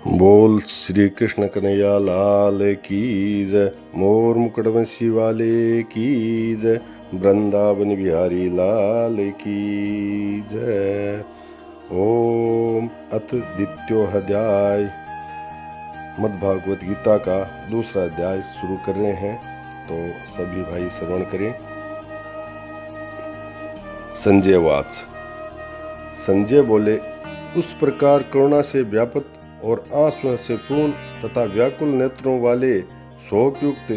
बोल श्री कृष्ण कन्हैया लाल की जय। मोर मुकुटवंशी वाले की जय। वृंदावन बिहारी लाल की जय। ओम अथ द्वितीयोऽध्याय। मद्भागवत गीता का दूसरा अध्याय शुरू कर रहे हैं, तो सभी भाई श्रवण करें। संजय वाच। संजय बोले, उस प्रकार करुणा से व्यापक और आंसुओं से पूर्ण तथा व्याकुल नेत्रों वाले शोकयुक्त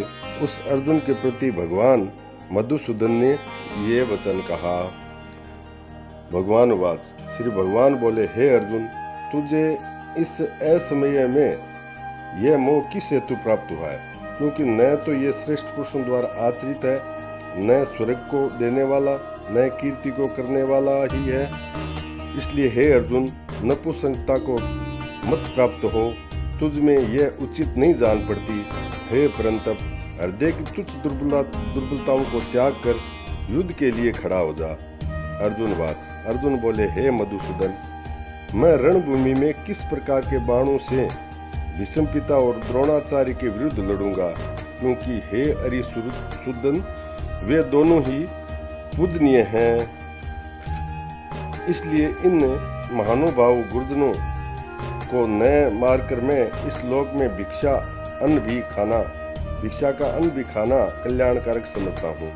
उस अर्जुन के प्रति भगवान मधुसूदन ने ये वचन कहा। भगवान वाच। श्री भगवान बोले, हे अर्जुन, तुझे इस असमय में यह मोह किस हेतु प्राप्त हुआ है? क्योंकि न तो ये श्रेष्ठ पुरुषों द्वारा आचरित है, न स्वर्ग को देने वाला, न कीर्ति को करने वाला ही है। इसलिए हे अर्जुन, नपुंसकता को मत प्राप्त हो, तुझ में यह उचित नहीं जान पड़ती। हे परंतप, हृदय की तुच्छ दुर्बलताओं को त्याग कर युद्ध के लिए खड़ा हो जा। अर्जुन वाच। अर्जुन बोले, हे मधुसूदन, मैं रणभूमि में किस प्रकार के बाणों से भीष्म पिता और द्रोणाचार्य के विरुद्ध लड़ूंगा? क्योंकि हे अरिसूदन, वे दोनों ही पूजनीय हैं। इसलिए इन महानुभाव गुरुजनों को न मारकर मैं इस लोक में भिक्षा का अन्न भी खाना कल्याणकारक समझता हूँ।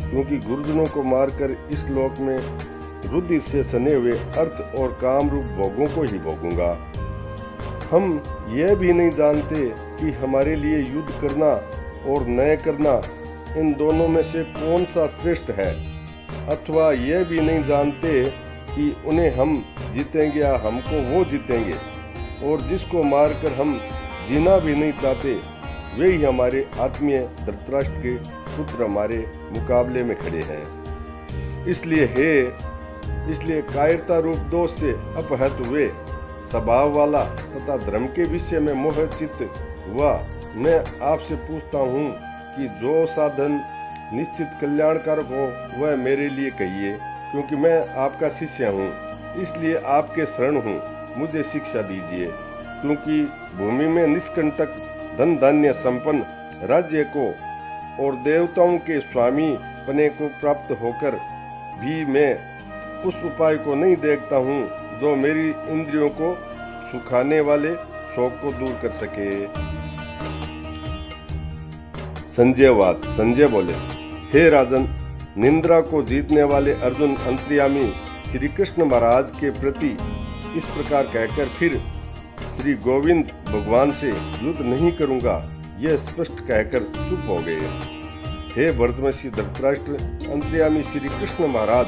क्योंकि गुरुजनों को मारकर इस लोक में रुधिर से सने हुए अर्थ और काम रूप भोगों को ही भोगूंगा। हम यह भी नहीं जानते कि हमारे लिए युद्ध करना और न करना, इन दोनों में से कौन सा श्रेष्ठ है। अथवा यह भी नहीं जानते कि उन्हें हम जीतेंगे या हमको वो जीतेंगे। और जिसको मारकर हम जीना भी नहीं चाहते, वे ही हमारे आत्मीय धृतराष्ट्र के पुत्र हमारे मुकाबले में खड़े हैं। इसलिए कायरता रूप दोष से अपहत हुए स्वभाव वाला तथा धर्म के विषय में मोहचित हुआ मैं आपसे पूछता हूँ कि जो साधन निश्चित कल्याणकारक हो वह मेरे लिए कहिए। क्योंकि मैं आपका शिष्य हूँ, इसलिए आपके शरण हूँ, मुझे शिक्षा दीजिए। क्योंकि भूमि में निष्कंटक धन धान्य संपन्न राज्य को और देवताओं के स्वामी पने को प्राप्त होकर भी मैं उस उपाय को नहीं देखता हूँ जो मेरी इंद्रियों को सुखाने वाले शोक को दूर कर सके। संजय वाच। संजय बोले, हे राजन, निंद्रा को जीतने वाले अर्जुन अंतर्यामी श्री कृष्ण महाराज के प्रति इस प्रकार कहकर फिर श्री गोविंद भगवान से युद्ध नहीं करूंगा, यह स्पष्ट कहकर चुप हो गए। हे भरतवंशी धृतराष्ट्र, अंतर्यामी श्री कृष्ण महाराज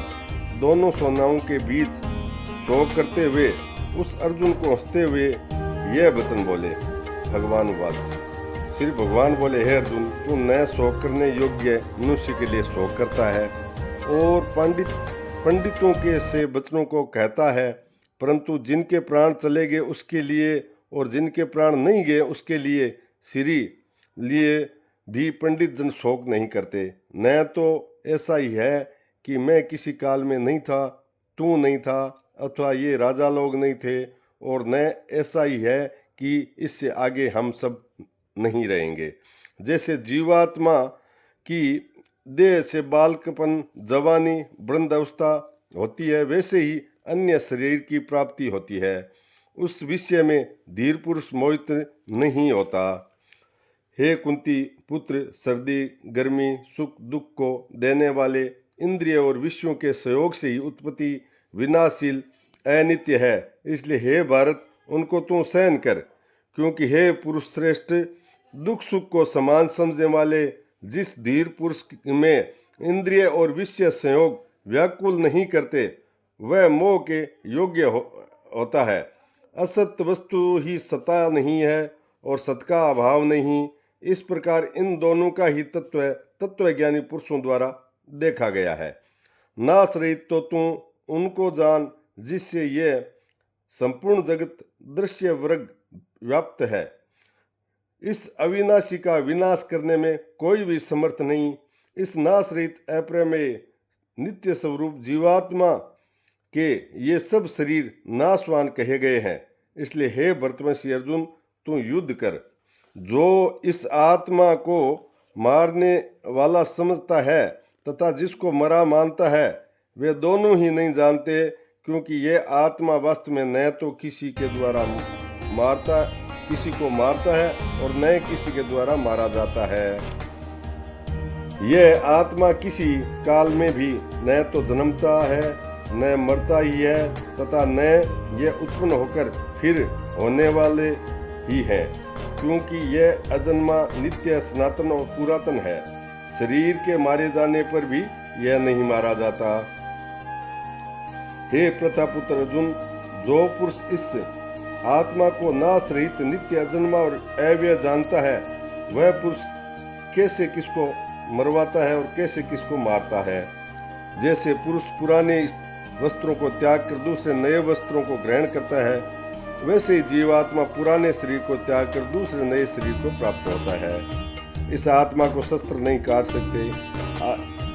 दोनों सेनाओं के बीच शोक करते हुए उस अर्जुन को हंसते हुए यह वचन बोले। भगवान वाच। श्री भगवान बोले, हे अर्जुन, तू न शोक करने योग्य मनुष्य के लिए शोक करता है और पंडितों के से वचनों को कहता है, परंतु जिनके प्राण चले गए उसके लिए और जिनके प्राण नहीं गए उसके लिए भी पंडित जन शोक नहीं करते। न तो ऐसा ही है कि मैं किसी काल में नहीं था, तू नहीं था, अथवा ये राजा लोग नहीं थे, और न ऐसा ही है कि इससे आगे हम सब नहीं रहेंगे। जैसे जीवात्मा की देह से बालकपन, जवानी, वृद्धावस्था होती है, वैसे ही अन्य शरीर की प्राप्ति होती है। उस विषय में धीर पुरुष मोहित नहीं होता। हे कुंती पुत्र, सर्दी, गर्मी, सुख दुख को देने वाले इंद्रिय और विषयों के सहयोग से ही उत्पत्ति विनाशील अनित्य है। इसलिए हे भारत, उनको तू सहन कर। क्योंकि हे पुरुष श्रेष्ठ, दुख सुख को समान समझने वाले जिस धीर पुरुष में इंद्रिय और विषय संयोग व्याकुल नहीं करते, वह मोह के योग्य होता है। असत वस्तु ही सता नहीं है और सत का अभाव नहीं। इस प्रकार इन दोनों का ही तत्वज्ञानी पुरुषों द्वारा देखा गया है। नाश रहित तो तू उनको जान जिससे यह संपूर्ण जगत दृश्य वर्ग व्याप्त है। इस अविनाशी का विनाश करने में कोई भी समर्थ नहीं। इस नाश रहित अप्रमेय नित्य स्वरूप जीवात्मा के ये सब शरीर नाशवान कहे गए हैं। इसलिए हे भरतवंशी अर्जुन, तू युद्ध कर। जो इस आत्मा को मारने वाला समझता है तथा जिसको मरा मानता है, वे दोनों ही नहीं जानते, क्योंकि ये आत्मा वास्तव में न तो किसी के द्वारा किसी को मारता है और न किसी के द्वारा मारा जाता है। यह आत्मा किसी काल में भी न तो जन्मता है न मरता ही है तथा न यह उत्पन्न होकर फिर होने वाले ही है, क्योंकि यह अजन्मा, नित्य, सनातन और पुरातन है। शरीर के मारे जाने पर भी यह नहीं मारा जाता। हे प्रतापुत्र अर्जुन, जो पुरुष इस आत्मा को नाश रहित, नित्य, अजन्मा और अव्यय जानता है, वह पुरुष कैसे किसको मरवाता है और कैसे किसको मारता है। जैसे पुरुष पुराने वस्त्रों को त्याग कर दूसरे नए वस्त्रों को ग्रहण करता है, वैसे ही जीवात्मा पुराने शरीर को त्याग कर दूसरे नए शरीर को प्राप्त होता है। इस आत्मा को शस्त्र नहीं काट सकते,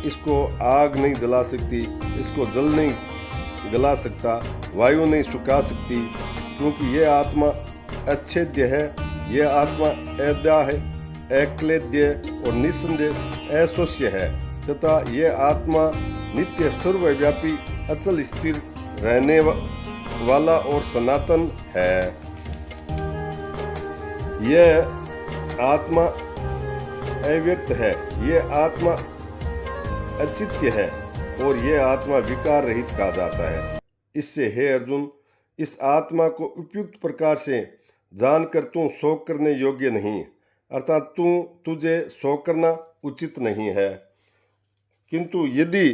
इसको आग नहीं जला सकती, इसको जल नहीं गला सकता, वायु नहीं सुखा सकती, क्योंकि यह आत्मा अच्छेद्य है। यह आत्मा अद्या है, अक्लेद्य और निस्संदेह अशोष्य है तथा यह आत्मा नित्य, सर्वव्यापी, अचल स्थिर रहने वाला और सनातन है। यह आत्मा अव्यक्त है, यह आत्मा अचित्य है और यह आत्मा विकार रहित कहा जाता है। इससे हे अर्जुन, इस आत्मा को उपयुक्त प्रकार से जानकर तू शोक करने योग्य नहीं, अर्थात तुझे शोक करना उचित नहीं है। किंतु यदि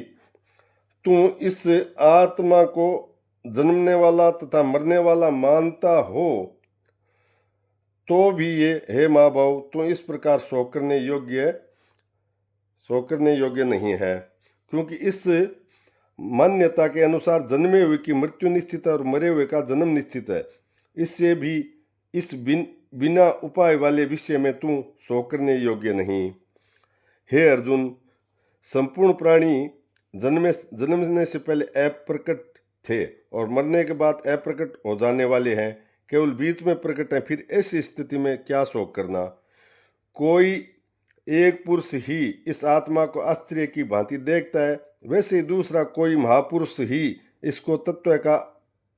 तू इस आत्मा को जन्मने वाला तथा मरने वाला मानता हो तो भी ये हे महाभाव, तू इस प्रकार शोक करने योग्य नहीं है, क्योंकि इस मान्यता के अनुसार जन्मे हुए की मृत्यु निश्चित है और मरे हुए का जन्म निश्चित है। इससे भी इस बिना उपाय वाले विषय में तू शोक करने योग्य नहीं। हे अर्जुन, संपूर्ण प्राणी जन्मने से पहले अप्रकट थे और मरने के बाद अप्रकट हो जाने वाले हैं, केवल बीच में प्रकट है। फिर ऐसी स्थिति में क्या शोक करना। कोई एक पुरुष ही इस आत्मा को आश्चर्य की भांति देखता है, वैसे ही दूसरा कोई महापुरुष ही इसको तत्व का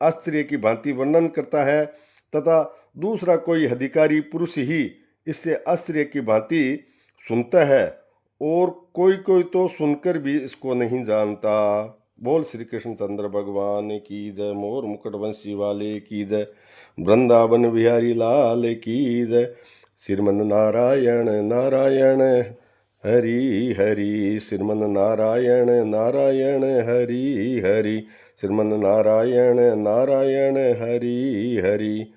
आश्चर्य की भांति वर्णन करता है तथा दूसरा कोई अधिकारी पुरुष ही इससे आश्चर्य की भांति सुनता है, और कोई तो सुनकर भी इसको नहीं जानता। बोल श्री कृष्ण चंद्र भगवान की जय, मोर मुकुट वंशी वाले की जय, वृंदावन बिहारी लाल की जय। श्रीमन नारायण नारायण हरि हरि, श्रीमन नारायण नारायण हरि हरि, श्रीमन नारायण नारायण हरि हरि।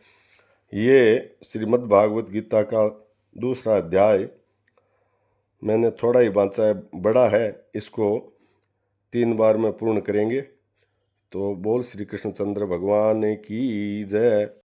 ये श्रीमद् भागवत गीता का दूसरा अध्याय मैंने थोड़ा ही बांचा है, बड़ा है, इसको 3 बार में पूर्ण करेंगे। तो बोल श्री कृष्ण चंद्र भगवान की जय।